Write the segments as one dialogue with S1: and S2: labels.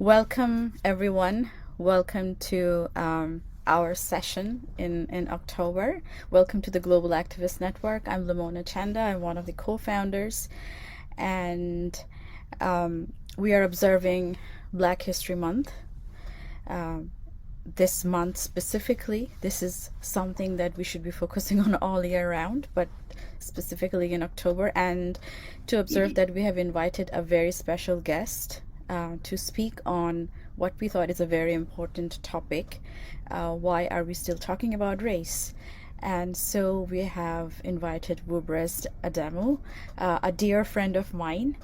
S1: Welcome, everyone. Welcome to our session in October. Welcome to the Global Activist Network. I'm Lamona Chanda. I'm one of the co-founders, and we are observing Black History Month. This month specifically, this is something that we should be focusing on all year round, but specifically in October. And to observe that, we have invited a very special guest to speak on what we thought is a very important topic. Why are we still talking about race? And so we have invited Wubrest Adamu, a dear friend of mine.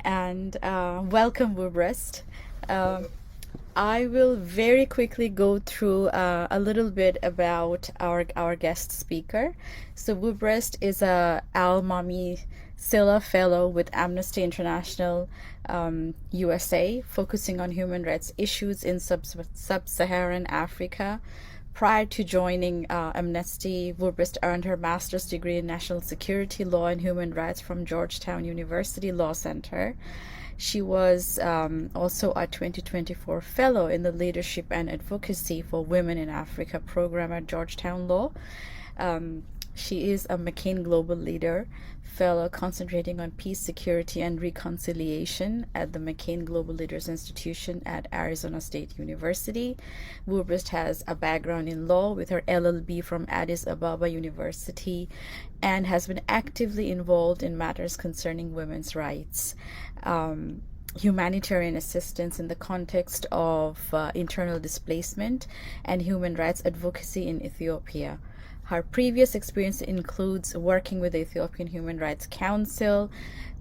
S1: And welcome, Wubrest. I will very quickly go through a little bit about our guest speaker. So Wubrest is a AlMami Cyllah Fellow with Amnesty International USA, focusing on human rights issues in sub-Saharan Africa. Prior to joining Amnesty, Wubrest earned her master's degree in national security law and human rights from Georgetown University Law Center. She was also a 2024 fellow in the Leadership and Advocacy for Women in Africa program at Georgetown Law. She is a McCain Global Leader Fellow concentrating on peace, security, and reconciliation at the McCain Global Leaders Institution at Arizona State University. Wubrest has a background in law with her LLB from Addis Ababa University and has been actively involved in matters concerning women's rights. Humanitarian assistance in the context of internal displacement and human rights advocacy in Ethiopia. Her previous experience includes working with the Ethiopian Human Rights Council,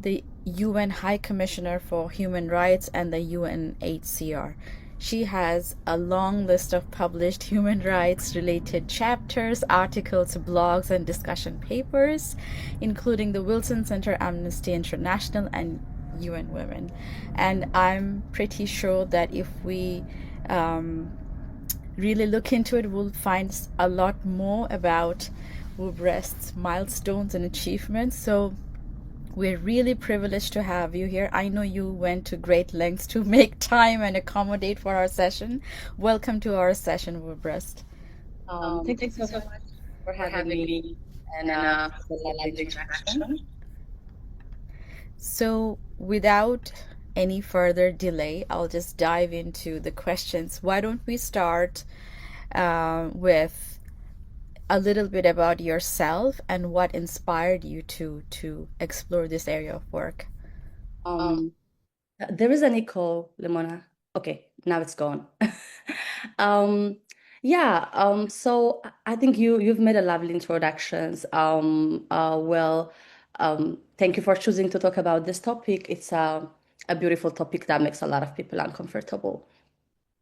S1: the UN High Commissioner for Human Rights, and the UNHCR. She has a long list of published human rights related chapters, articles, blogs, and discussion papers, including the Wilson Center, Amnesty International, and UN Women. And I'm pretty sure that if we really look into it, we'll find a lot more about Wubrest's milestones and achievements. So we're really privileged to have you here. I know you went to great lengths to make time and accommodate for our session. Welcome to our session, Wubrest.
S2: Thank you so much for having me and for the lovely introduction.
S1: So without any further delay, I'll just dive into the questions. Why don't we start with a little bit about yourself and what inspired you to explore this area of work?
S2: There is an echo, Lemona. Okay, now it's gone. um, so I think you've made a lovely introductions. Thank you for choosing to talk about this topic. It's a beautiful topic that makes a lot of people uncomfortable.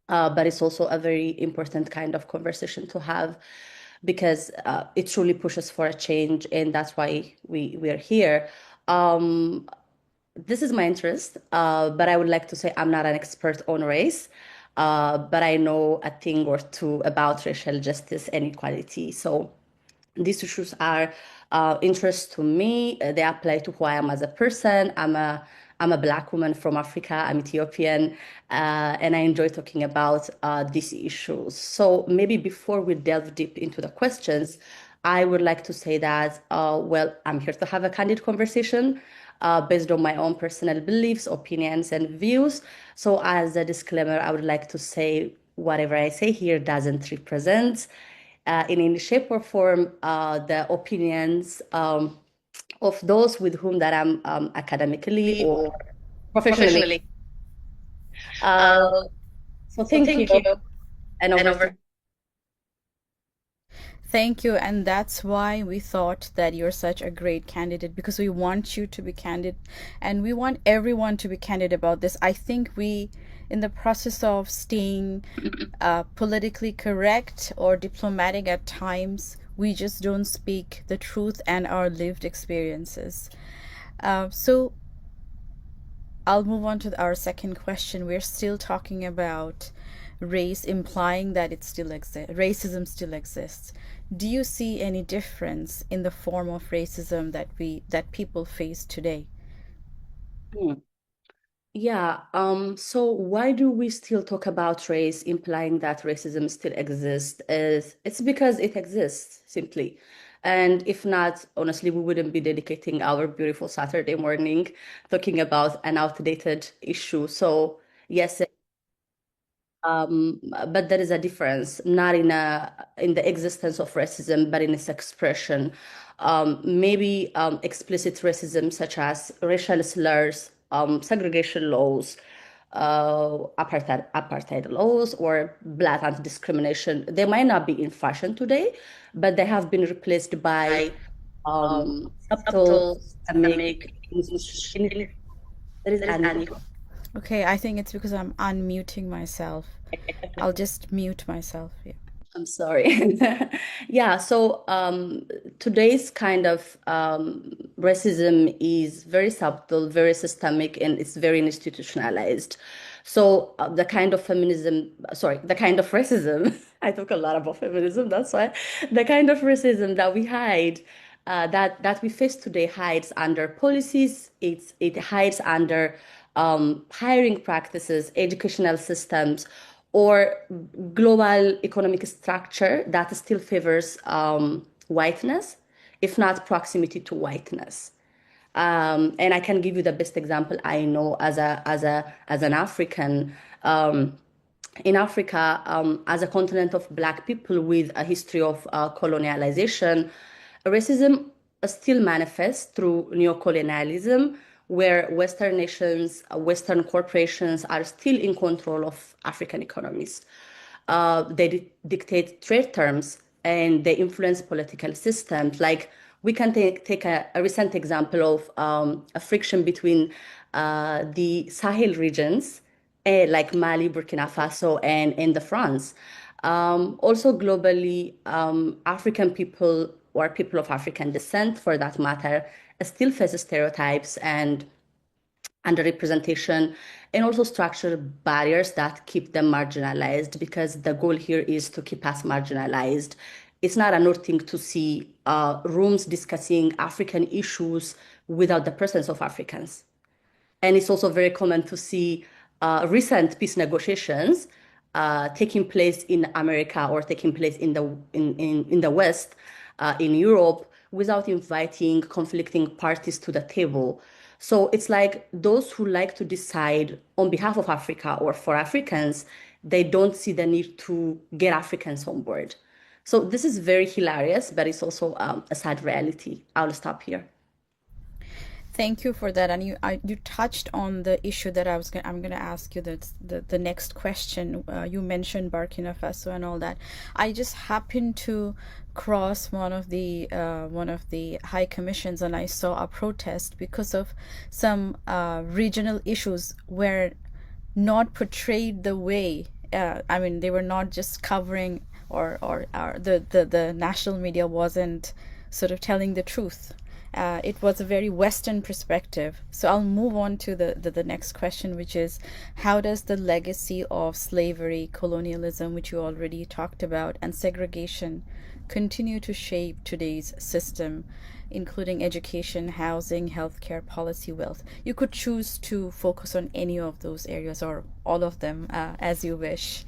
S2: But it's also a very important kind of conversation to have because it truly pushes for a change, and that's why we are here. This is my interest, but I would like to say I'm not an expert on race, but I know a thing or two about racial justice and equality. So these issues are interest to me. They apply to who I am as a person. I'm a Black woman from Africa. I'm Ethiopian, and I enjoy talking about these issues. So maybe before we delve deep into the questions, I would like to say that, I'm here to have a candid conversation based on my own personal beliefs, opinions, and views. So as a disclaimer, I would like to say whatever I say here doesn't represent in any shape or form the opinions of those with whom that I'm academically or professionally. So thank you, and over.
S1: Thank you. And that's why we thought that you're such a great candidate, because we want you to be candid and we want everyone to be candid about this. I think we, in the process of staying politically correct or diplomatic at times, we just don't speak the truth and our lived experiences. So I'll move on to our second question. We're still talking about race, implying that it still exists, racism still exists. Do you see any difference in the form of racism that people face today?
S2: Yeah, so why do we still talk about race, implying that racism still exists? It's because it exists, simply. And if not, honestly, we wouldn't be dedicating our beautiful Saturday morning talking about an outdated issue. So yes, but there is a difference, not in the existence of racism, but in its expression. Maybe explicit racism, such as racial slurs, segregation laws, apartheid laws, or blatant discrimination. They might not be in fashion today, but they have been replaced by subtle,
S1: Subtle,
S2: systemic,
S1: systemic.
S2: there is
S1: There is
S2: an
S1: any. Okay, I think it's because I'm unmuting myself. I'll just mute myself. Yeah.
S2: I'm sorry. Yeah, so today's kind of racism is very subtle, very systemic, and it's very institutionalized. So the kind of feminism, sorry, the kind of racism, I talk a lot about feminism, that's why, the kind of racism that we hide, that we face today hides under policies, it hides under hiring practices, educational systems, or global economic structure that still favors whiteness, if not proximity to whiteness. And I can give you the best example I know as an African. In Africa, as a continent of Black people with a history of colonialization, racism still manifests through neocolonialism, where Western nations, Western corporations are still in control of African economies. They dictate trade terms and they influence political systems. Like we can take a recent example of a friction between the Sahel regions, like Mali, Burkina Faso, and the France. Also globally, African people or people of African descent, for that matter, still face stereotypes and underrepresentation and also structural barriers that keep them marginalized because the goal here is to keep us marginalized. It's not a new thing to see rooms discussing African issues without the presence of Africans. And it's also very common to see recent peace negotiations taking place in America or taking place in the West, in Europe, without inviting conflicting parties to the table. So it's like those who like to decide on behalf of Africa or for Africans, they don't see the need to get Africans on board. So this is very hilarious, but it's also a sad reality. I'll stop here.
S1: Thank you for that. And you touched on the issue that I'm gonna ask you the next question. You mentioned Burkina Faso and all that. I just happened to cross one of the high commissions and I saw a protest because of some regional issues were not portrayed the way. I mean, they were not just covering or the national media wasn't sort of telling the truth. It was a very Western perspective. So I'll move on to the next question, which is how does the legacy of slavery, colonialism, which you already talked about, and segregation continue to shape today's system, including education, housing, healthcare, policy, wealth? You could choose to focus on any of those areas or all of them as you wish.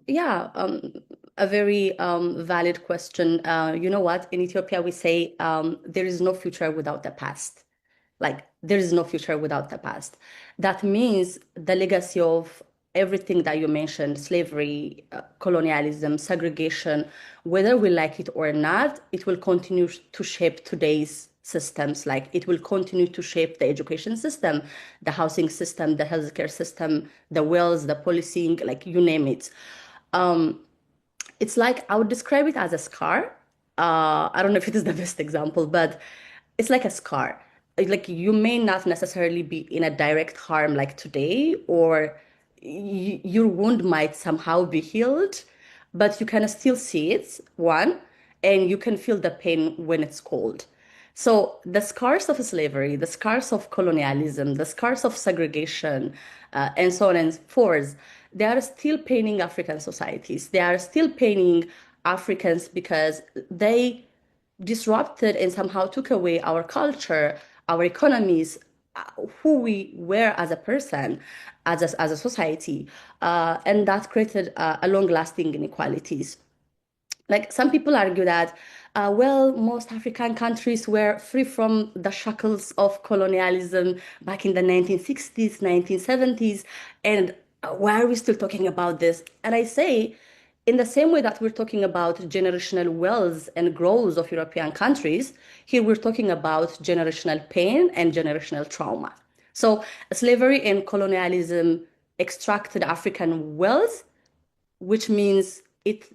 S2: Yeah, a very valid question. You know what? In Ethiopia, we say there is no future without the past. Like, there is no future without the past. That means the legacy of everything that you mentioned, slavery, colonialism, segregation, whether we like it or not, it will continue to shape today's systems. Like, it will continue to shape the education system, the housing system, the healthcare system, the wills, the policing, like you name it. Um, it's like I would describe it as a scar. I don't know if it is the best example, but it's like a scar. Like you may not necessarily be in a direct harm like today, or your wound might somehow be healed, but you can still see it, one, and you can feel the pain when it's cold. So the scars of slavery, the scars of colonialism, the scars of segregation, and so on and so forth, they are still paining African societies. They are still paining Africans because they disrupted and somehow took away our culture, our economies, who we were as a person, as a society, and that created a long-lasting inequalities. Like some people argue that, well, most African countries were free from the shackles of colonialism back in the 1960s, 1970s, and why are we still talking about this? And I say, in the same way that we're talking about generational wealth and growth of European countries, here we're talking about generational pain and generational trauma. So slavery and colonialism extracted African wealth, which means it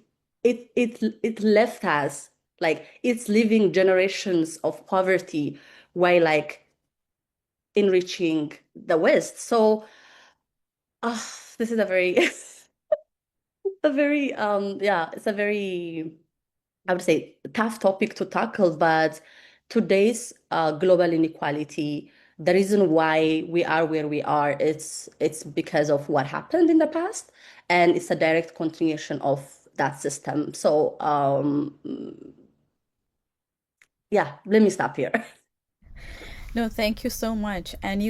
S2: left us, like it's leaving generations of poverty while like enriching the West. So this is a very a very yeah, it's a very, I would say, tough topic to tackle, but today's global inequality, the reason why we are where we are, it's because of what happened in the past, and it's a direct continuation of that system. So yeah, let me stop here.
S1: No, thank you so much. And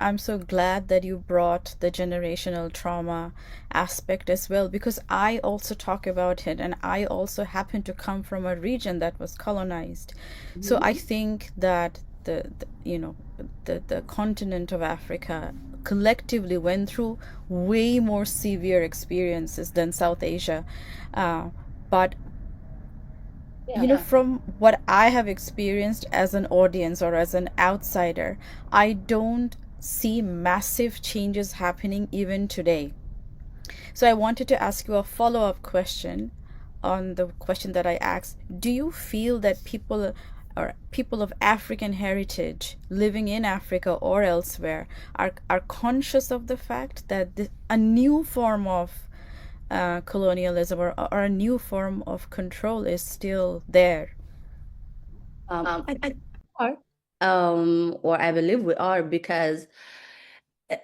S1: I'm so glad that you brought the generational trauma aspect as well, because I also talk about it, and I also happen to come from a region that was colonized. So I think that the continent of Africa collectively went through way more severe experiences than South Asia. But
S2: Yeah.
S1: from what I have experienced as an audience or as an outsider, I don't see massive changes happening even today. So I wanted to ask you a follow-up question on the question that I asked. Do you feel that people of African heritage living in Africa or elsewhere are conscious of the fact that a new form of colonialism or a new form of control is still there?
S2: I are. Or I believe we are, because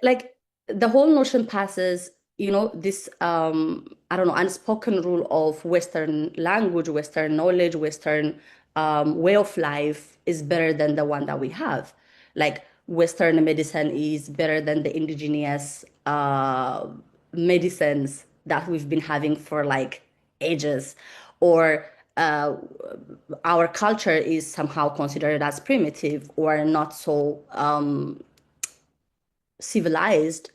S2: like the whole notion passes, this I don't know, unspoken rule of Western language, Western knowledge, Western way of life is better than the one that we have. Like Western medicine is better than the indigenous medicines that we've been having for like ages, or uh, our culture is somehow considered as primitive or not so civilized,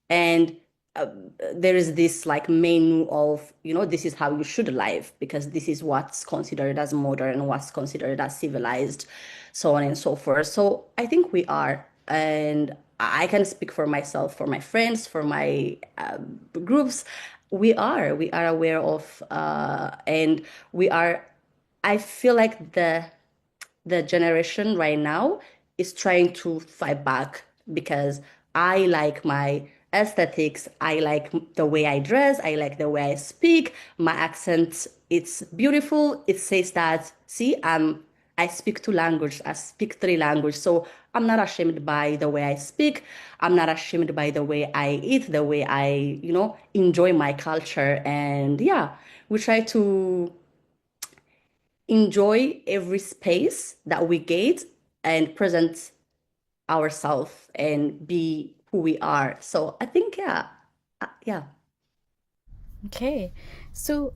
S2: and uh, there is this like menu of, this is how you should live because this is what's considered as modern, what's considered as civilized, so on and so forth. So I think we are, and I can speak for myself, for my friends, for my groups. We are aware of, and we are, I feel like the generation right now is trying to fight back, because I like my aesthetics. I like the way I dress. I like the way I speak. My accent, it's beautiful. It says that, see, I speak two languages. I speak three languages. So I'm not ashamed by the way I speak. I'm not ashamed by the way I eat, the way I, enjoy my culture. And yeah, we try to enjoy every space that we get and present ourselves and be who we are. So I think, yeah, yeah.
S1: Okay. So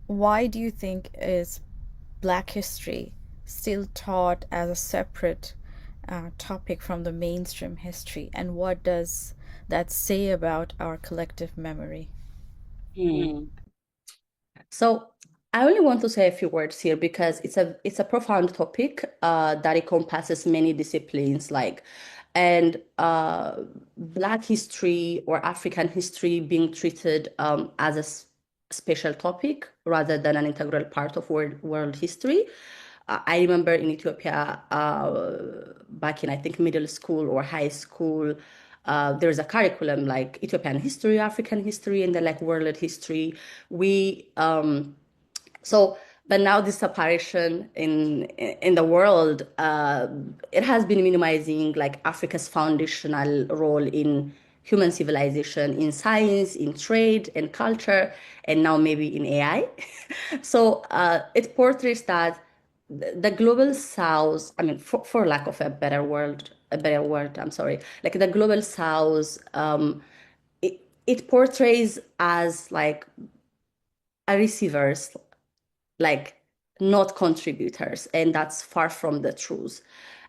S1: why do you think is Black history still taught as a separate topic from the mainstream history? And what does that say about our collective memory?
S2: Hmm. So I only want to say a few words here because it's a profound topic that encompasses many disciplines, like, and Black history or African history being treated as a special topic rather than an integral part of world history. I remember in Ethiopia, back in I think middle school or high school, there's a curriculum like Ethiopian history, African history, and then like world history. We so, but now this separation in the world, it has been minimizing like Africa's foundational role in human civilization, in science, in trade, and culture, and now maybe in AI. So it portrays that the global south, I mean, for lack of a better word, I'm sorry, like the global south, it portrays as like a receivers, like not contributors, and that's far from the truth.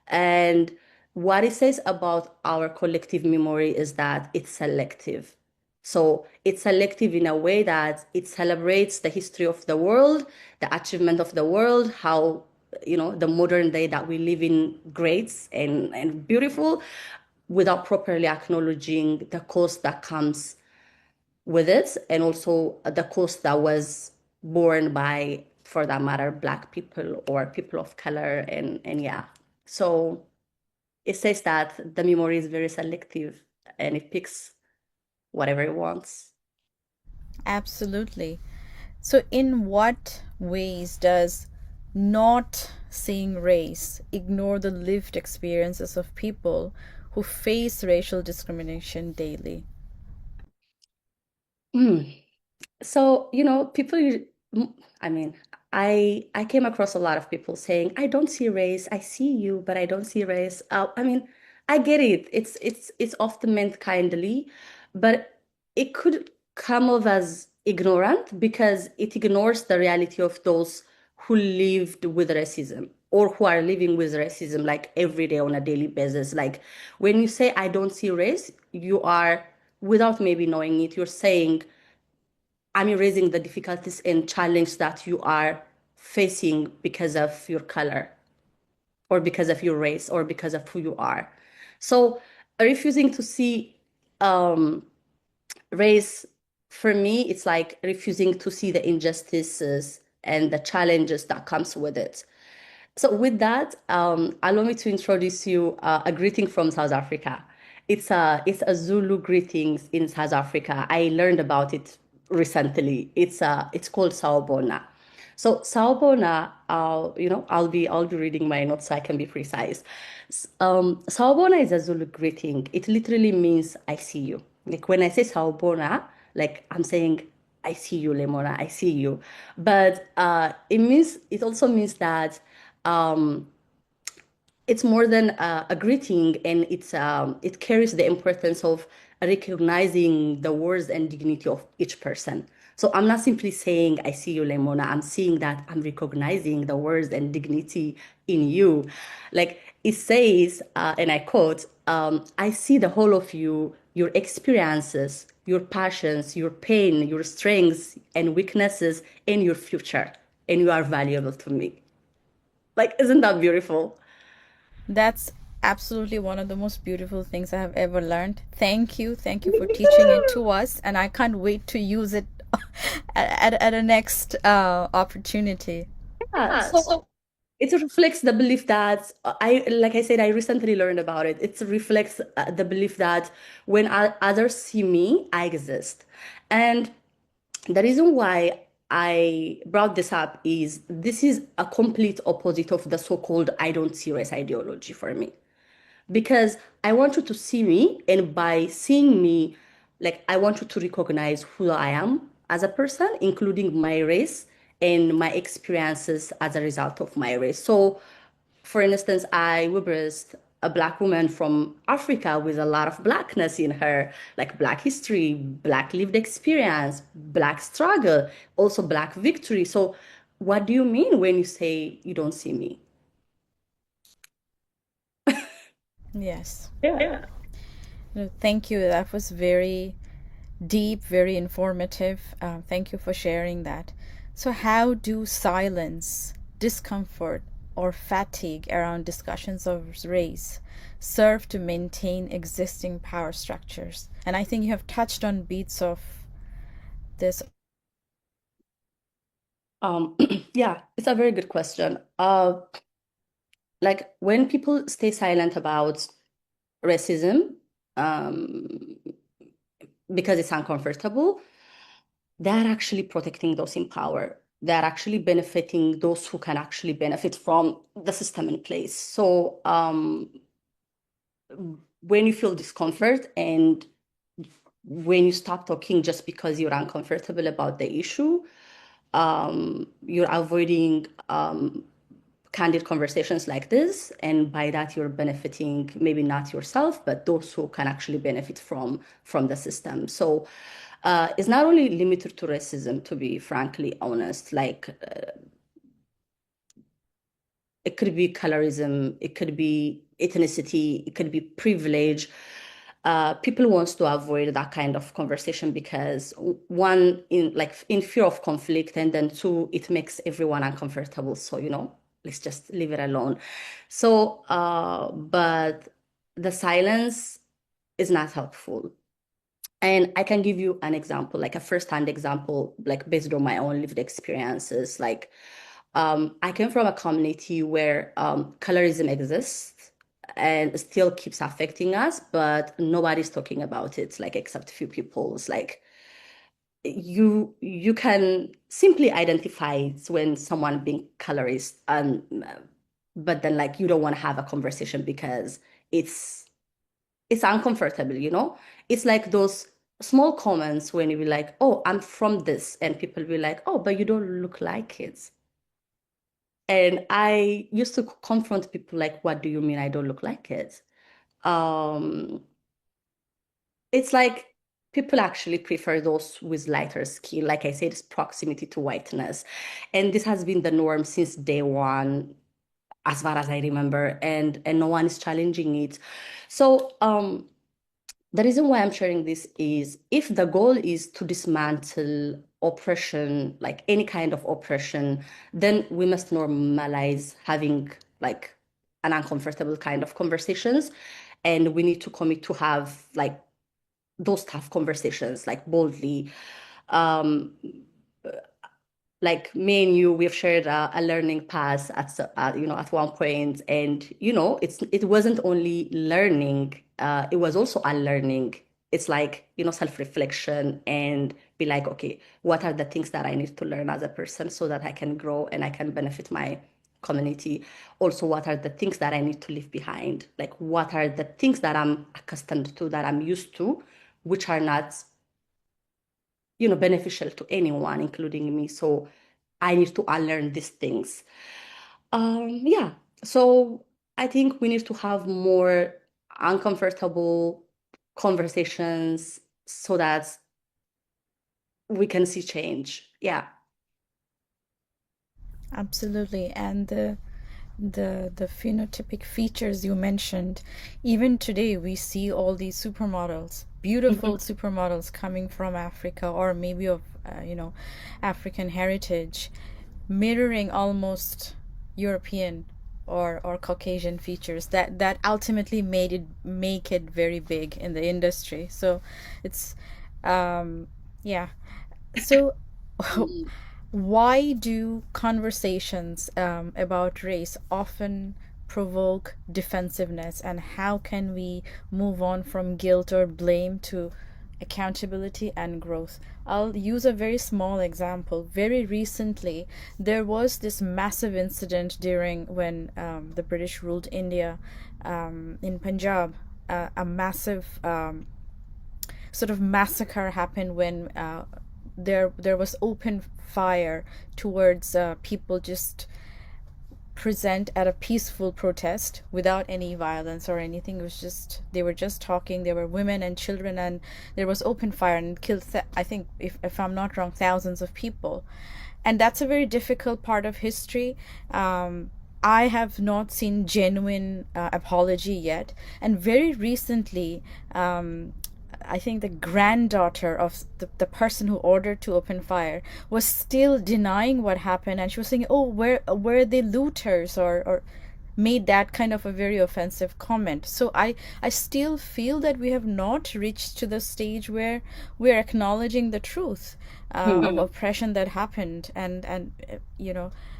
S2: And what it says about our collective memory is that it's selective. So it's selective in a way that it celebrates the history of the world, the achievement of the world, how, the modern day that we live in great and beautiful, without properly acknowledging the cost that comes with it, and also the cost that was borne by, for that matter, Black people or people of color. And yeah. So it says that the memory is very selective and it picks whatever it wants.
S1: Absolutely. So, in what ways does not seeing race ignore the lived experiences of people who face racial discrimination daily?
S2: Mm. So, people, I mean, I came across a lot of people saying, I don't see race, I see you, but I don't see race. I mean, I get it. It's often meant kindly, but it could come off as ignorant because it ignores the reality of those who lived with racism or who are living with racism like every day on a daily basis. Like when you say I don't see race, you are, without maybe knowing it, you're saying I'm erasing the difficulties and challenge that you are facing because of your color or because of your race or because of who you are. So refusing to see um, race, for me, it's like refusing to see the injustices and the challenges that comes with it. So with that, allow me to introduce you a greeting from South Africa. It's a Zulu greetings in South Africa. I learned about it recently. It's called Sawubona. So Sawubona, I'll be reading my notes so I can be precise. Sawubona is a Zulu greeting. It literally means I see you. Like when I say Sawubona, like I'm saying I see you, Lemona, I see you. But it also means that um, it's more than a greeting, and it carries the importance of recognizing the worth and dignity of each person. So I'm not simply saying I see you, Lemona. I'm seeing that I'm recognizing the worth and dignity in you. Like it says, and I quote, I see the whole of you, your experiences, your passions, your pain, your strengths and weaknesses, and your future, and you are valuable to me. Like, isn't that beautiful?
S1: That's absolutely one of the most beautiful things I have ever learned. Thank you. Thank you for teaching it to us. And I can't wait to use it at a next opportunity.
S2: Yeah, so it reflects the belief that like I said, I recently learned about it. It reflects the belief that when others see me, I exist. And the reason why I brought this up is this is a complete opposite of the so-called I don't see race ideology for me, because I want you to see me, and by seeing me, like I want you to recognize who I am as a person, including my race and my experiences as a result of my race. So, for instance, I Wubrest, a Black woman from Africa with a lot of Blackness in her, like Black history, Black lived experience, Black struggle, also Black victory. So, what do you mean when you say you don't see me?
S1: Yes.
S2: Yeah.
S1: No, thank you. That was very deep, very informative. Thank you for sharing that. So, how do silence, discomfort, or fatigue around discussions of race serve to maintain existing power structures? And I think you have touched on beats of this.
S2: Um, yeah, it's a very good question. Like when people stay silent about racism, um, because it's uncomfortable, they're actually protecting those in power. They're actually benefiting those who can actually benefit from the system in place. So when you feel discomfort and when you stop talking just because you're uncomfortable about the issue, you're avoiding candid conversations like this, and by that you're benefiting maybe not yourself, but those who can actually benefit from the system. So it's not only limited to racism, to be frankly honest. Like it could be colorism, it could be ethnicity, it could be privilege. People wants to avoid that kind of conversation because one, in fear of conflict, and then two, it makes everyone uncomfortable. So, let's just leave it alone. So, but the silence is not helpful. And I can give you an example, like a first-hand example, like based on my own lived experiences. Like, I came from a community where colorism exists and still keeps affecting us, but nobody's talking about it, like except a few people. It's like you can simply identify when someone being colorist, and but then like you don't want to have a conversation because it's it's uncomfortable, you know? It's like those small comments when you be like, oh, I'm from this, and people be like, oh, but you don't look like it. And I used to confront people like, what do you mean I don't look like it? Um, it's like people actually prefer those with lighter skin. Like I said, it's proximity to whiteness. And this has been the norm since day one, as far as I remember, and no one is challenging it. So the reason why I'm sharing this is if the goal is to dismantle oppression, like any kind of oppression, then we must normalize having like an uncomfortable kind of conversations. And we need to commit to have like those tough conversations, like boldly. Um, like me and you, we've shared a learning path at one point, and it wasn't only learning, it was also unlearning. It's like self-reflection and be like, okay, what are the things that I need to learn as a person so that I can grow and I can benefit my community? Also, what are the things that I need to leave behind? Like, what are the things that I'm accustomed to, that I'm used to, which are not beneficial to anyone, including me. So I need to unlearn these things. Yeah. So I think we need to have more uncomfortable conversations so that we can see change. Yeah.
S1: Absolutely. And the phenotypic features you mentioned, even today we see all these supermodels, beautiful
S2: Mhm.
S1: supermodels coming from Africa or maybe of African heritage, mirroring almost European or Caucasian features that ultimately make it very big in the industry. So it's yeah. So why do conversations about race often provoke defensiveness, and how can we move on from guilt or blame to accountability and growth? I'll use a very small example. Very recently, there was this massive incident during when the British ruled India in Punjab. A massive sort of massacre happened when there was open fire towards people just present at a peaceful protest without any violence or anything. It was just they were just talking. There were women and children, and there was open fire and killed. I think, if I'm not wrong, thousands of people, and that's a very difficult part of history. I have not seen genuine apology yet, and very recently, I think the granddaughter of the person who ordered to open fire was still denying what happened, and she was saying, "Oh, where were the looters?" or made that kind of a very offensive comment. So I still feel that we have not reached to the stage where we're acknowledging the truth of
S2: Mhm.
S1: oppression that happened, and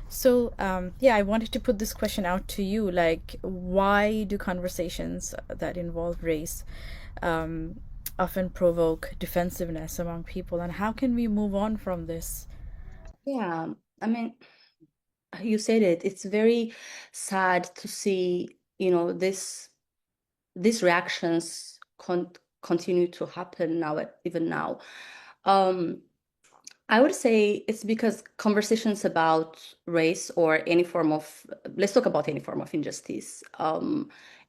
S1: so yeah, I wanted to put this question out to you, like, why do conversations that involve race um, often provoke defensiveness among people, and how can we move on from this?
S2: Yeah. I mean, you said it. It's very sad to see, these reactions continue to happen now, even now. Um, I would say it's because conversations about race or any form of, let's talk about any form of injustice.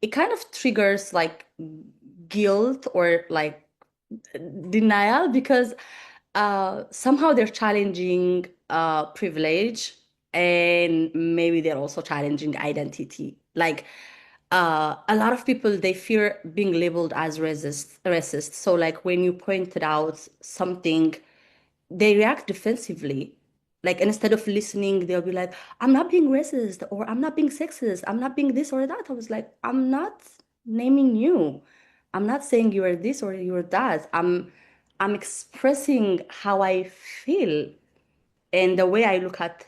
S2: It kind of triggers like guilt or like denial because somehow they're challenging privilege and maybe they're also challenging identity. Like a lot of people, they fear being labeled as racist. So like when you pointed out something, they react defensively. Like instead of listening, they'll be like, I'm not being racist or I'm not being sexist. I'm not being this or that. I was like, I'm not naming you. I'm not saying you are this or you're that. I'm expressing how I feel and the way I look at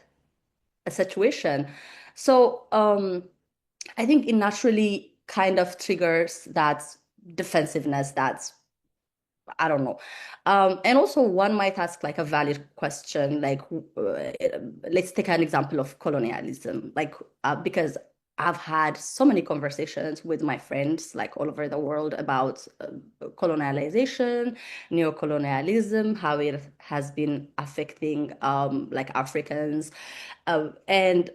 S2: a situation. So I think it naturally kind of triggers that defensiveness that's I don't know. And also, one might ask like a valid question, like let's take an example of colonialism, like because I've had so many conversations with my friends, like all over the world, about colonialization, neo-colonialism, how it has been affecting like Africans, and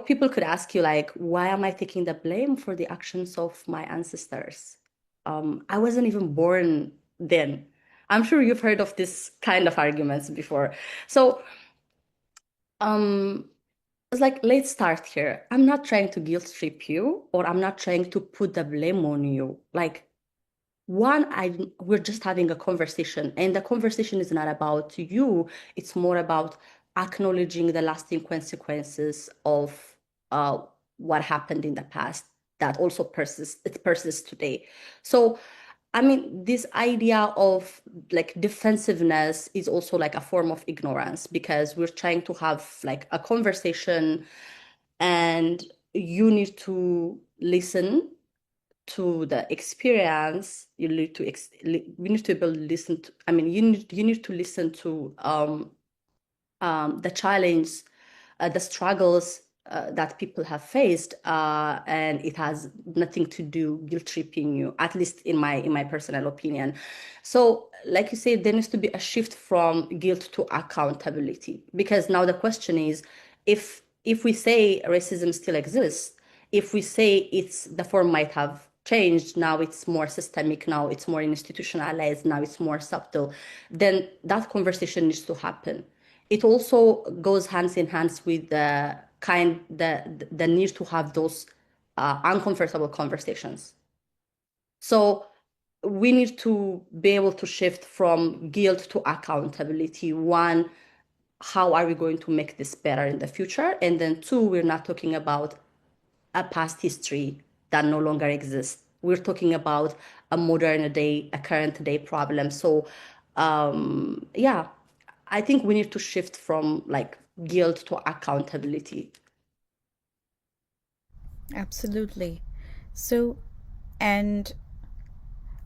S2: people could ask you like, why am I taking the blame for the actions of my ancestors? I wasn't even born then. I'm sure you've heard of this kind of arguments before. So, um, it's like, let's start here. I'm not trying to guilt trip you, or I'm not trying to put the blame on you. Like, one, we're just having a conversation, and the conversation is not about you. It's more about acknowledging the lasting consequences of uh, what happened in the past that also persists. It persists today. So, I mean, this idea of like defensiveness is also like a form of ignorance because we're trying to have like a conversation, and you need to listen to the experience. You need to we need to be able to listen to, I mean, you need to listen to the challenge, the struggles that people have faced, and it has nothing to do guilt tripping you, at least in my personal opinion. So like you said, there needs to be a shift from guilt to accountability, because now the question is, if we say racism still exists, if we say it's the form might have changed, now it's more systemic, now it's more institutionalized, now it's more subtle, then that conversation needs to happen. It also goes hands in hands with the need to have those uncomfortable conversations. So we need to be able to shift from guilt to accountability. One, how are we going to make this better in the future? And then two, we're not talking about a past history that no longer exists. We're talking about a modern day, a current day problem. So, yeah, I think we need to shift from like guilt to accountability.
S1: Absolutely. So, and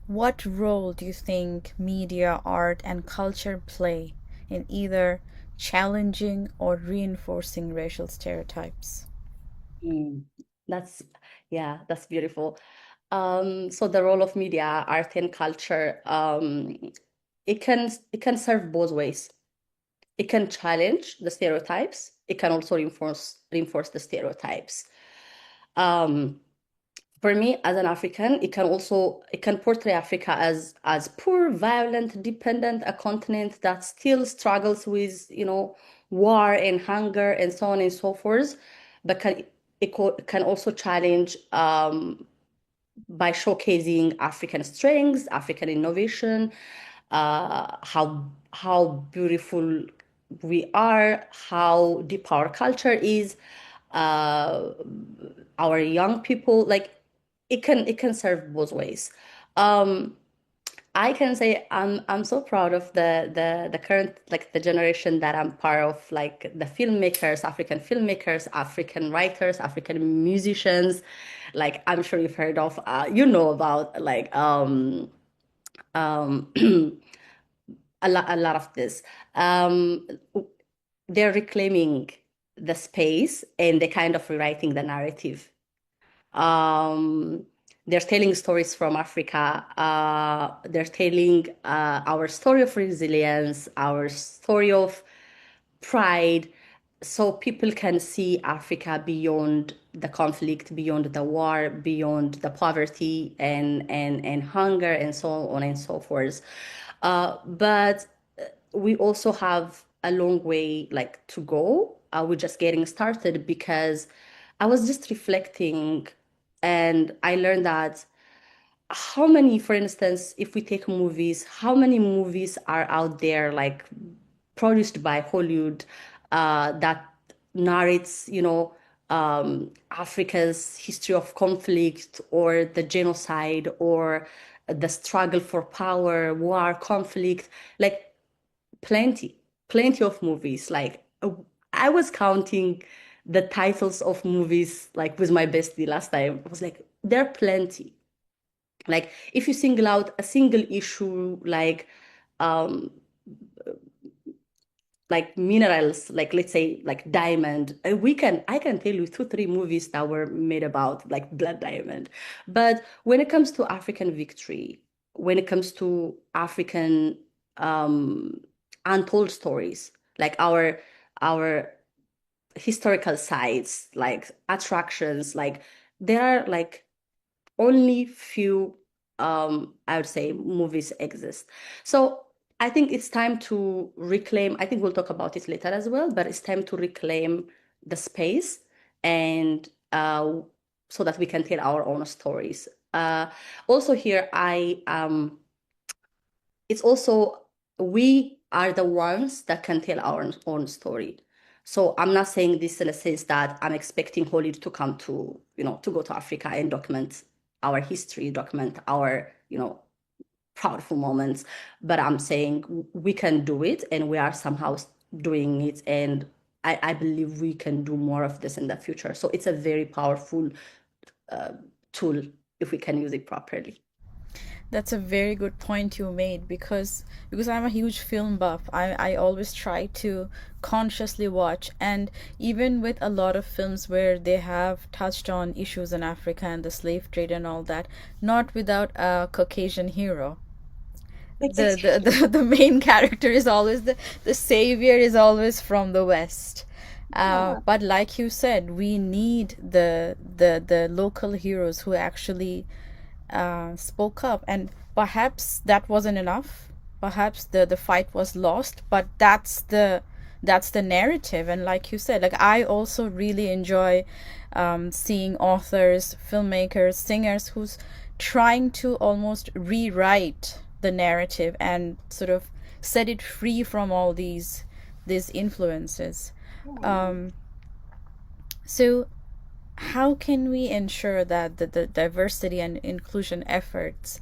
S1: what role do you think media, art, and culture play in either challenging or reinforcing racial stereotypes?
S2: Mm, that's, yeah, that's beautiful. So the role of media, art, and culture, it can serve both ways. It can challenge the stereotypes. It can also reinforce the stereotypes. Um, for me, as an African, it can portray Africa as poor, violent, dependent, a continent that still struggles with war and hunger and so on and so forth. But can also challenge by showcasing African strengths, African innovation, how beautiful we are, how deep our culture is, uh, our young people. Like it can serve both ways. Um, I can say I'm so proud of the current, like the generation that I'm part of, like the filmmakers, African writers, African musicians. Like I'm sure you've heard of, about like um a lot of this. Um, they're reclaiming the space and they're kind of rewriting the narrative. Um, they're telling stories from Africa. They're telling our story of resilience, our story of pride, so people can see Africa beyond the conflict, beyond the war, beyond the poverty and hunger and so on and so forth. But we also have a long way like to go. We're just getting started because I was just reflecting and I learned that how many, for instance, if we take movies, how many movies are out there like produced by Hollywood that narrates, Africa's history of conflict or the genocide or the struggle for power, war, conflict, like plenty, plenty of movies. Like I was counting the titles of movies like with my bestie last time. I was like, there are plenty. Like if you single out a single issue um like minerals, like let's say like diamond, I can tell you two, three movies that were made about like blood diamond. But when it comes to African victory, when it comes to African um untold stories, like our historical sites, like attractions, like there are like only few I would say movies exist. So I think it's time to reclaim, I think we'll talk about it later as well, but it's time to reclaim the space and so that we can tell our own stories. Also here it's also we are the ones that can tell our own story. So I'm not saying this in a sense that I'm expecting Hollywood to come to, to go to Africa and document our history, document our, proudful moments. But I'm saying we can do it and we are somehow doing it. And I believe we can do more of this in the future. So it's a very powerful uh, tool if we can use it properly.
S1: That's a very good point you made, because I'm a huge film buff. I always try to consciously watch, and even with a lot of films where they have touched on issues in Africa and the slave trade and all that, not without a Caucasian hero. The main character is always the savior is always from the West.
S2: Yeah.
S1: But like you said, we need the local heroes who actually spoke up, and perhaps that wasn't enough. Perhaps the fight was lost, but that's the narrative. And like you said, like I also really enjoy seeing authors, filmmakers, singers who's trying to almost rewrite the narrative and sort of set it free from all these influences. Um, so how can we ensure that the diversity and inclusion efforts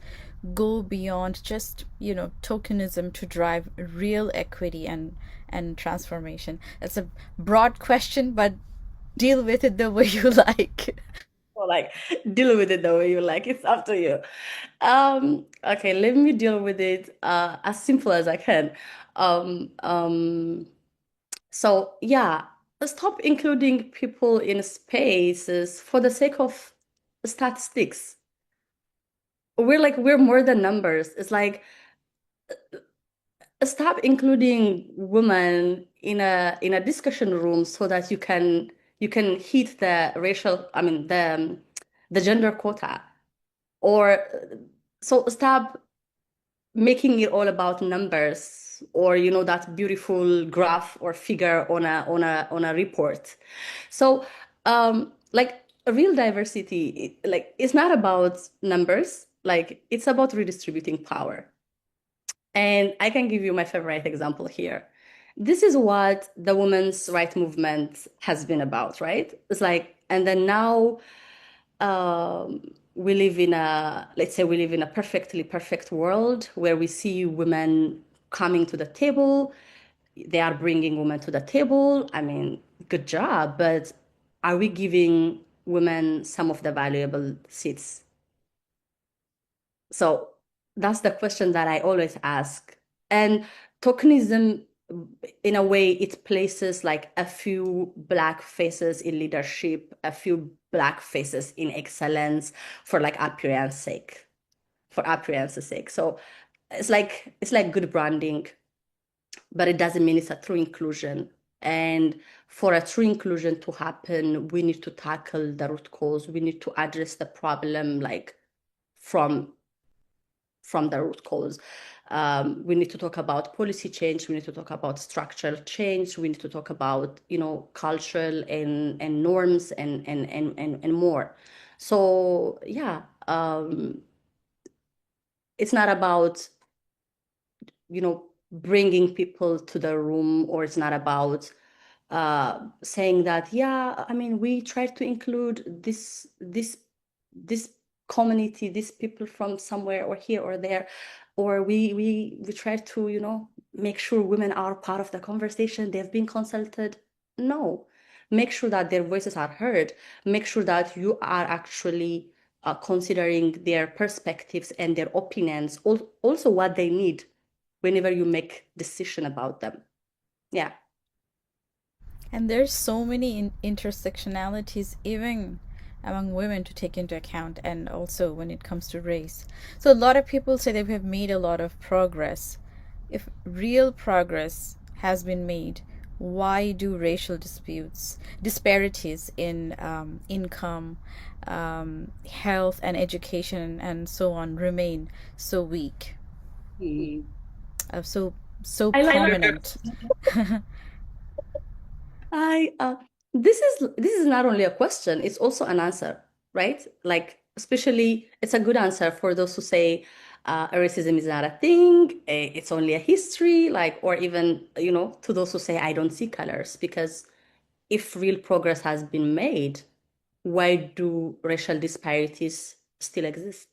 S1: go beyond just tokenism to drive real equity and transformation? That's a broad question, but deal with it the way you like.
S2: Or like deal with it the way you like. It's up to you. Okay, let me deal with it as simple as I can. Um, um, so yeah, stop including people in spaces for the sake of statistics. We're more than numbers. It's like stop including women in a discussion room so that you can hit the racial, I mean the gender quota. Or so stop making it all about numbers or that beautiful graph or figure on a report. So like real diversity, like it's not about numbers, like it's about redistributing power. And I can give you my favorite example here. This is what the women's rights movement has been about, right? It's like, and then now um, we live in a, let's say we live in a perfectly perfect world where we see women coming to the table. They are bringing women to the table. I mean, good job, but are we giving women some of the valuable seats? So that's the question that I always ask. And tokenism, in a way, it places like a few Black faces in leadership, a few black faces in excellence for like appearance sake, for appearance's sake. So it's like good branding, but it doesn't mean it's a true inclusion. And for a true inclusion to happen, we need to tackle the root cause. We need to address the problem like from the root cause. We need to talk about policy change. We need to talk about structural change. We need to talk about, cultural and norms and more. So yeah, it's not about, bringing people to the room, or it's not about saying that, yeah, I mean, we try to include this community, these people from somewhere or here or there, or we try to, make sure women are part of the conversation, they've been consulted. No, make sure that their voices are heard. Make sure that you are actually considering their perspectives and their opinions, also what they need whenever you make decision about them. Yeah.
S1: And there's so many intersectionalities even among women to take into account, and also when it comes to race. So a lot of people say that we have made a lot of progress. If real progress has been made, why do racial disparities in income, health, and education, and so on remain so weak,
S2: Mm.
S1: so
S2: I like
S1: prominent?
S2: I this is not only a question, it's also an answer, right? Like, especially it's a good answer for those who say racism is not a thing, it's only a history, like, or even, to those who say I don't see colors, because if real progress has been made, why do racial disparities still exist?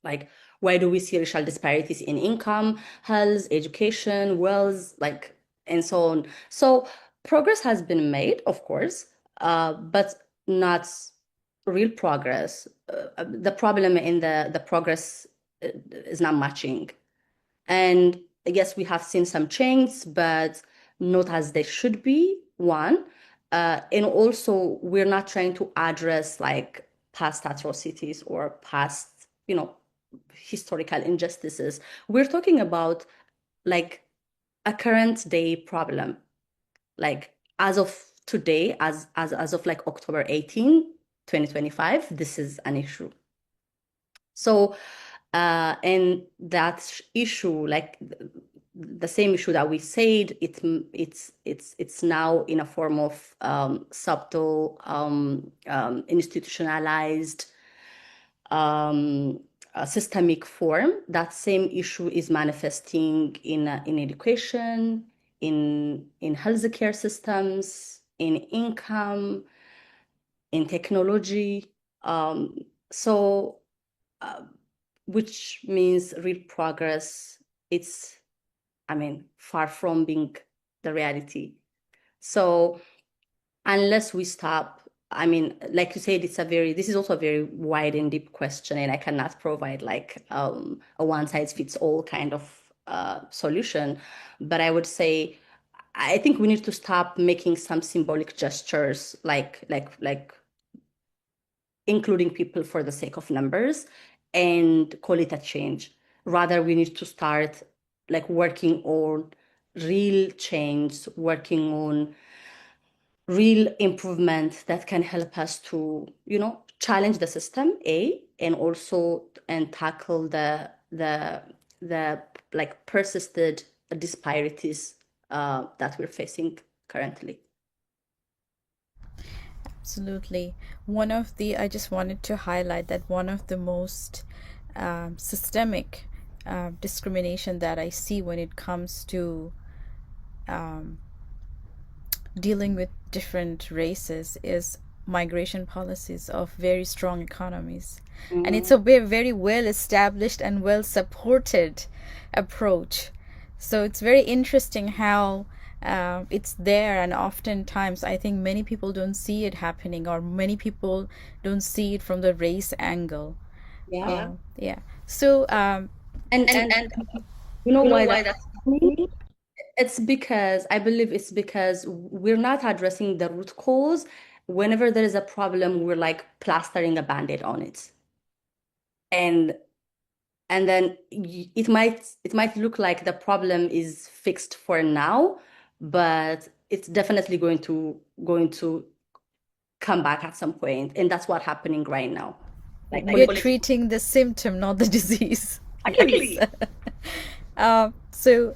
S2: Like, why do we see racial disparities in income, health, education, wealth, like, and so on? So progress has been made, of course, but not real progress. The problem in the progress is not matching. And yes, we have seen some change, but not as they should be, one. And also, we're not trying to address like past atrocities or past, historical injustices. We're talking about like a current day problem. Like, as of today, as of like October 18, 2025, this is an issue. So, and that issue, like the same issue that we said, it's now in a form of subtle, institutionalized, um, systemic form. That same issue is manifesting in education, in healthcare systems, in income, in technology. So, uh, which means real progress, it's, I mean, far from being the reality. So unless we stop, I mean, like you said, this is also a very wide and deep question, and I cannot provide like a one size fits all kind of solution. But I would say, I think we need to stop making some symbolic gestures, like including people for the sake of numbers, and call it a change. Rather, we need to start like working on real change, working on real improvement that can help us to, challenge the system, and also and tackle the like persisted disparities that we're facing currently.
S1: Absolutely. I just wanted to highlight that one of the most systemic discrimination that I see when it comes to um, dealing with different races is migration policies of very strong economies. And it's
S2: Mhm.
S1: a very well established and well supported approach. So it's very interesting how it's there, and oftentimes I think many people don't see it happening, or many people don't see it from the race angle.
S2: Yeah.
S1: Yeah. So,
S2: And you know why that's happening? It's because I believe it's because we're not addressing the root cause, whenever there is a problem, we're like plastering a band-aid on it. And then it might look like the problem is fixed for now, but it's definitely going to come back at some point, and that's what's happening right now. Like
S1: We're
S2: politics.
S1: treating the symptom, not the disease. Yes.
S2: Exactly.
S1: So,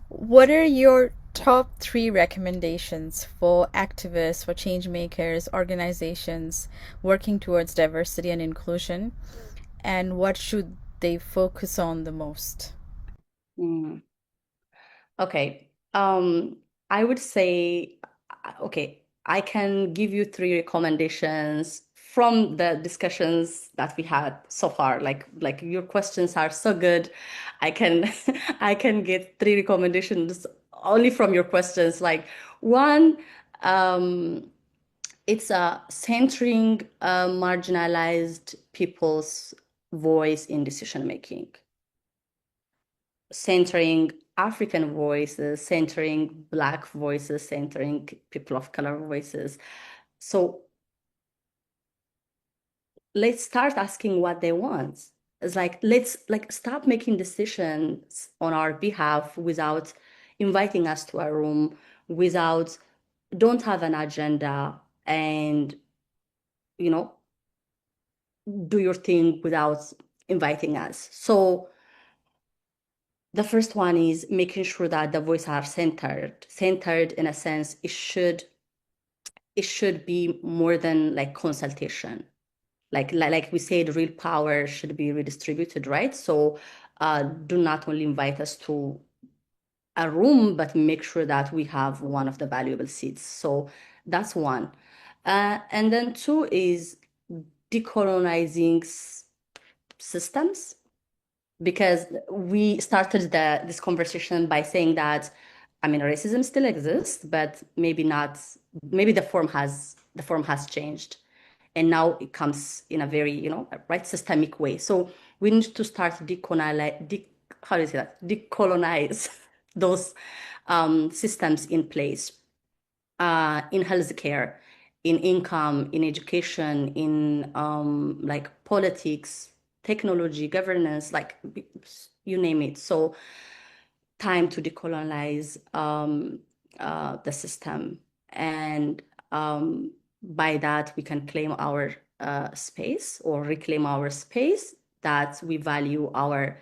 S1: what are your top three recommendations for activists, for change makers, organizations working towards diversity and inclusion? And what should they focus on the most?
S2: Mm. Okay. I would say, okay, I can give you three recommendations from the discussions that we had so far. Like your questions are so good. I can I can get three recommendations only from your questions. Like one, um, it's centering marginalized people's voice in decision making, centering African voices, centering Black voices, centering people of color voices. So let's start asking what they want. It's like, let's like stop making decisions on our behalf without inviting us to a room, without, don't have an agenda, and you know, do your thing without inviting us. So the first one is making sure that the voices are centered in a sense. It should be more than like consultation. Like we said, real power should be redistributed, right? So do not only invite us to a room, but make sure that we have one of the valuable seats. So that's one. And then two is decolonizing systems, because we started this conversation by saying that, I mean, racism still exists, but maybe not, maybe the form has changed. And now it comes in a very, right, systemic way. So we need to start how do you say that? Decolonize those systems in place, in healthcare, in income, in education, in like politics, technology, governance, like you name it. So time to decolonize the system. And by that, we can claim our space, or reclaim our space, that we value our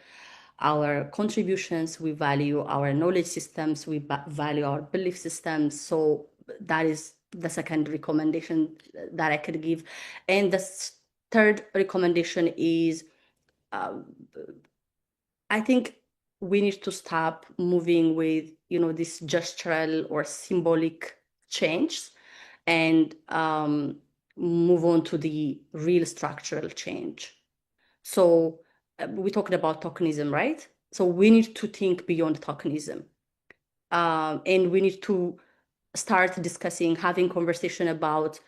S2: contributions, we value our knowledge systems, we value our belief systems. So that is the second recommendation that I could give. And the third recommendation is, I think we need to stop moving with, this gestural or symbolic change, and move on to the real structural change. So we talked about tokenism, right? So we need to think beyond tokenism. And we need to start discussing, having conversation about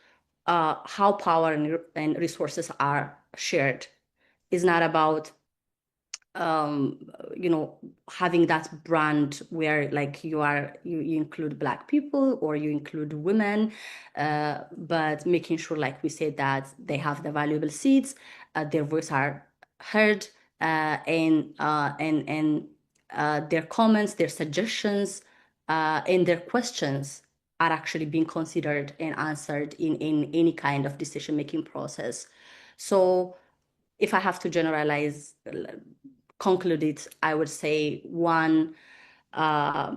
S2: how power and resources are shared. It's not about um having that brand where like you include Black people or you include women, but making sure, like we said, that they have the valuable seats, their voice are heard, and their comments, their suggestions, and their questions are actually being considered and answered in any kind of decision making process. So if I have to generalize, conclude it, I would say one, uh,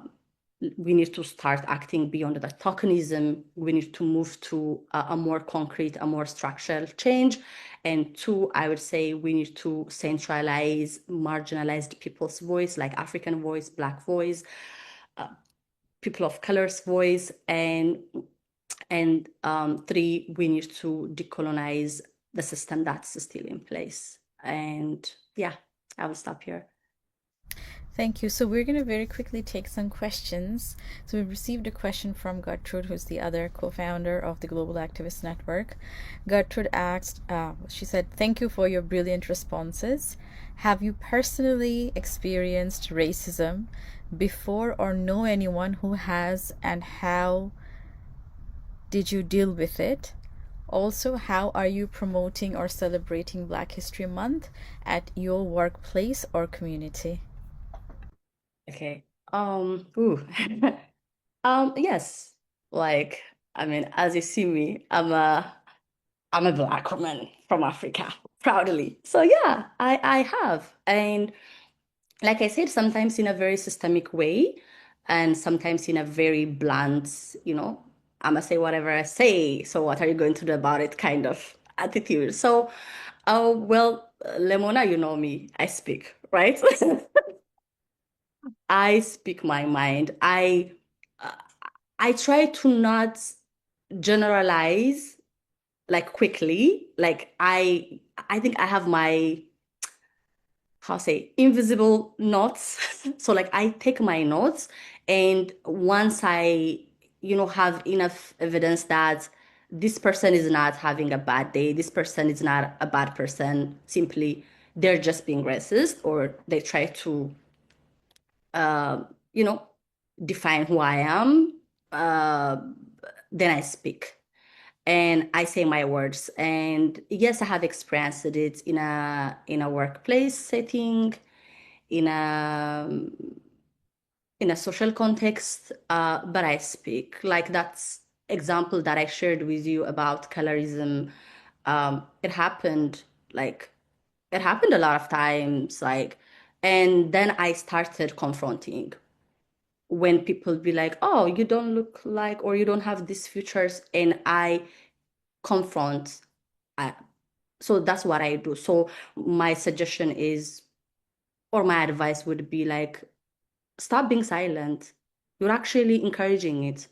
S2: we need to start acting beyond the tokenism. We need to move to a more concrete, a more structural change. And two, I would say we need to centralize marginalized people's voice, like African voice, Black voice, people of color's voice, and three, we need to decolonize the system that's still in place. And yeah, I will stop here.
S1: Thank you. So we're going to very quickly take some questions. So we've received a question from Gertrude, who's the other co-founder of the Global Activist Network. Gertrude asked, she said, "Thank you for your brilliant responses. Have you personally experienced racism before, or know anyone who has, and how did you deal with it? Also, how are you promoting or celebrating Black History Month at your workplace or community?
S2: Okay. Ooh. Yes. Like, I mean, as you see me, I'm a Black woman from Africa, proudly. So yeah, I have. And like I said, sometimes in a very systemic way, and sometimes in a very blunt, I'm gonna say whatever I say, so what are you going to do about it kind of attitude. So, well, Lemona, you know me, I speak, right? I speak my mind. Uh, I try to not generalize like quickly. Like I think I have my, how say, invisible notes. So like I take my notes, and once I, have enough evidence that this person is not having a bad day, this person is not a bad person, simply they're just being racist, or they try to uh, you know, define who I am, uh, then I speak and I say my words. And yes, I have experienced it in a workplace setting, in a in a social context, but I speak. Like that's example that I shared with you about colorism. It happened like it happened a lot of times, like, and then I started confronting when people be like, oh, you don't look like, or you don't have these features, and I confront. I, so that's what I do. So my suggestion is, or my advice would be like, stop being silent. You're actually encouraging it.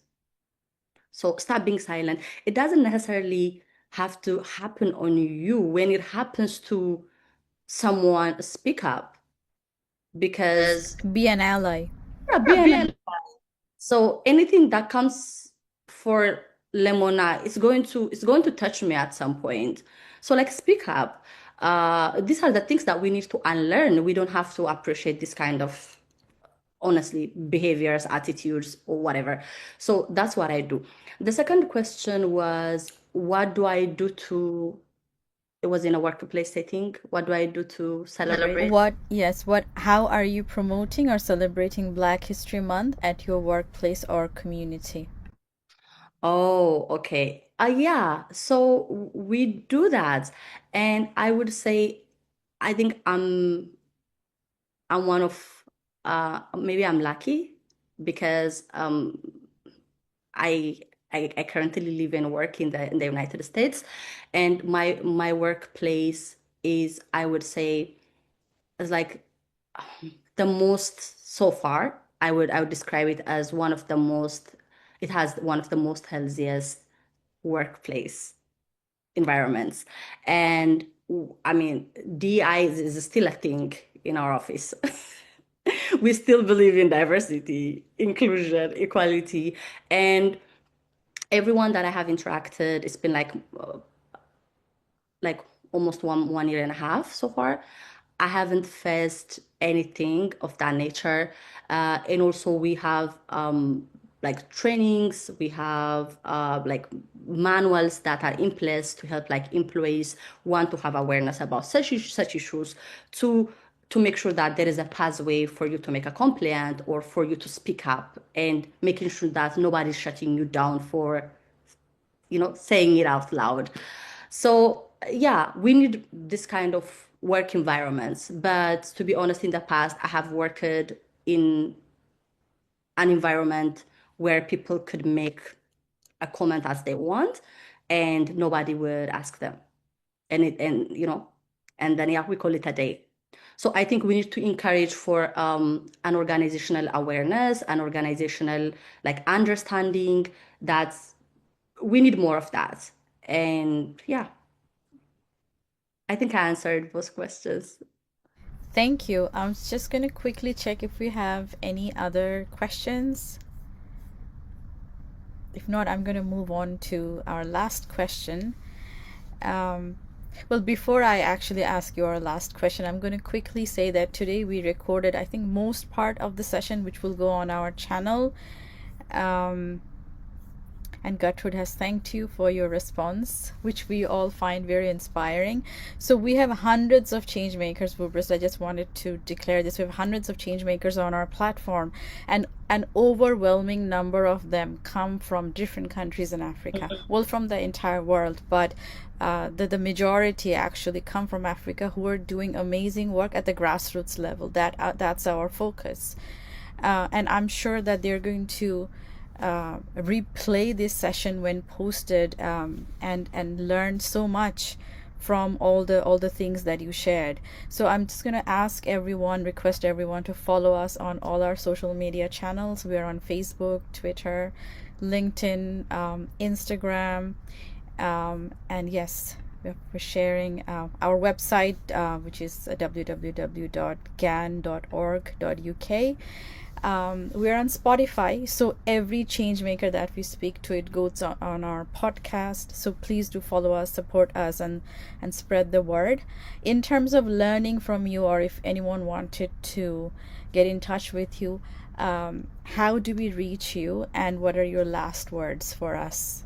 S2: So stop being silent. It doesn't necessarily have to happen on you. When it happens to someone, speak up, because
S1: Be an ally.
S2: yeah, be an. So anything that comes for Lemona, it's going to touch me at some point. So like speak up. These are the things that we need to unlearn. We don't have to appreciate this kind of, honestly, behaviors, attitudes, or whatever. So that's what I do. The second question was, what do I do to, it was in a workplace setting. What do I do to celebrate?
S1: How are you promoting or celebrating Black History Month at your workplace or community?
S2: Oh, okay. Yeah. So we do that. And I would say, I think I'm one of, maybe I'm lucky because I, I currently live and work in the United States, and my workplace is, I would say, is like the most so far. I would describe it as one of the most. It has one of the most healthiest workplace environments. And I mean, DI is still a thing in our office. We still believe in diversity, inclusion, equality, and everyone that I have interacted, it's been like almost one year and a half so far. I haven't faced anything of that nature. And also we have like trainings, we have like manuals that are in place to help like employees want to have awareness about such issues, to make sure that there is a pathway for you to make a complaint or for you to speak up, and making sure that nobody's shutting you down for saying it out loud. So yeah, we need this kind of work environments. But to be honest, in the past, I have worked in an environment where people could make a comment as they want, and nobody would ask them. And then yeah, we call it a day. So I think we need to encourage for an organizational awareness, an organizational like understanding, that we need more of that. And yeah, I think I answered both questions.
S1: Thank you. I'm just going to quickly check if we have any other questions. If not, I'm going to move on to our last question. Well, before I actually ask your last question, I'm going to quickly say that today we recorded, I think, most part of the session, which will go on our channel. and Gertrude has thanked you for your response, which we all find very inspiring. So we have hundreds of change makers, Wubrest. I just wanted to declare this. We have hundreds of change makers on our platform, and an overwhelming number of them come from different countries in Africa. Well, from the entire world, but the majority actually come from Africa, who are doing amazing work at the grassroots level. That's our focus. And I'm sure that they're going to replay this session when posted, and learn so much from all the things that you shared. So I'm just going to request everyone to follow us on all our social media channels. We are on Facebook, Twitter, LinkedIn, Instagram, and yes, we're sharing our website, which is www.gan.org.uk. We're on Spotify, so every change maker that we speak to, it goes on our podcast. So please do follow us, support us, and spread the word. In terms of learning from you, or if anyone wanted to get in touch with you, how do we reach you, and what are your last words for us?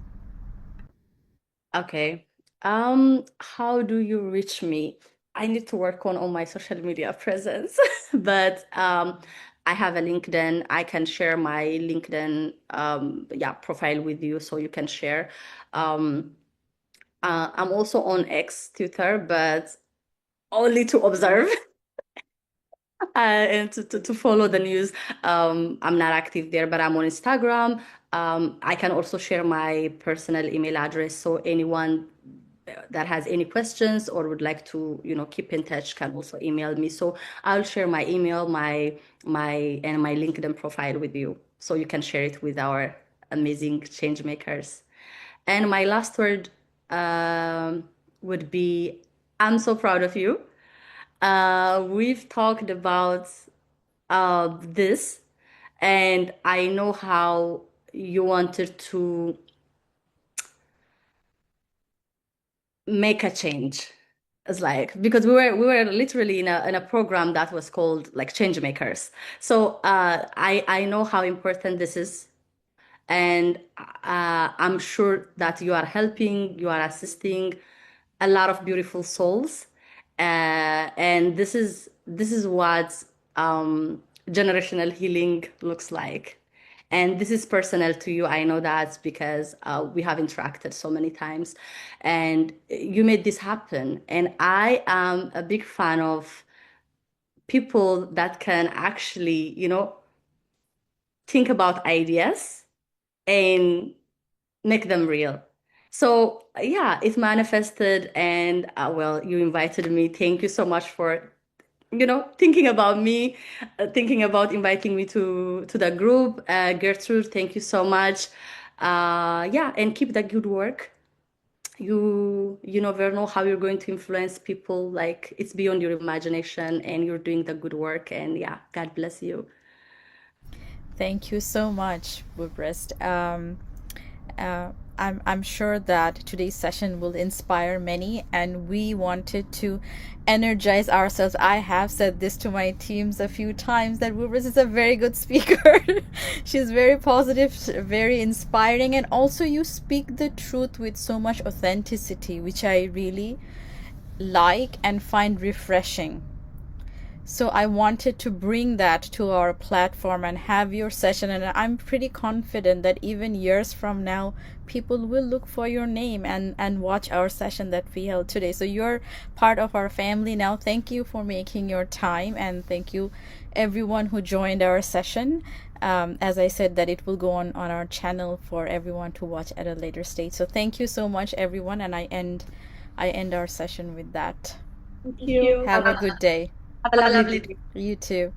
S2: Okay. How do you reach me? I need to work on all my social media presence, but I have a LinkedIn. I can share my LinkedIn profile with you so you can share. I'm also on X, Twitter, but only to observe and to follow the news. I'm not active there, but I'm on Instagram. I can also share my personal email address, so anyone that has any questions or would like to, keep in touch can also email me. So I'll share my email, my LinkedIn profile with you, so you can share it with our amazing change makers. And my last word would be, I'm so proud of you. We've talked about this, and I know how you wanted to make a change. It's like, because we were literally in a program that was called like Change Makers. So I know how important this is, and I'm sure that you are helping, you are assisting a lot of beautiful souls, and this is what generational healing looks like. And this is personal to you. I know that because we have interacted so many times, and you made this happen. And I am a big fan of people that can actually, think about ideas and make them real. So yeah, it manifested, and well, you invited me. Thank you so much for, thinking about me, thinking about inviting me to the group. Gertrude, thank you so much. Yeah, and keep the good work. You never know how you're going to influence people. Like, it's beyond your imagination, and you're doing the good work. And yeah, God bless you.
S1: Thank you so much, Wubrest. I'm sure that today's session will inspire many, and we wanted to energize ourselves. I have said this to my teams a few times, that Wubrest is a very good speaker. She's very positive, very inspiring, and also you speak the truth with so much authenticity, which I really like and find refreshing. So I wanted to bring that to our platform and have your session, and I'm pretty confident that even years from now, people will look for your name and watch our session that we held today. So you're part of our family now. Thank you for making your time, and thank you everyone who joined our session. As I said, that it will go on our channel for everyone to watch at a later stage. So thank you so much, everyone, and I end our session with that.
S2: Thank you.
S1: Have a good day.
S2: Have a lovely day.
S1: You too.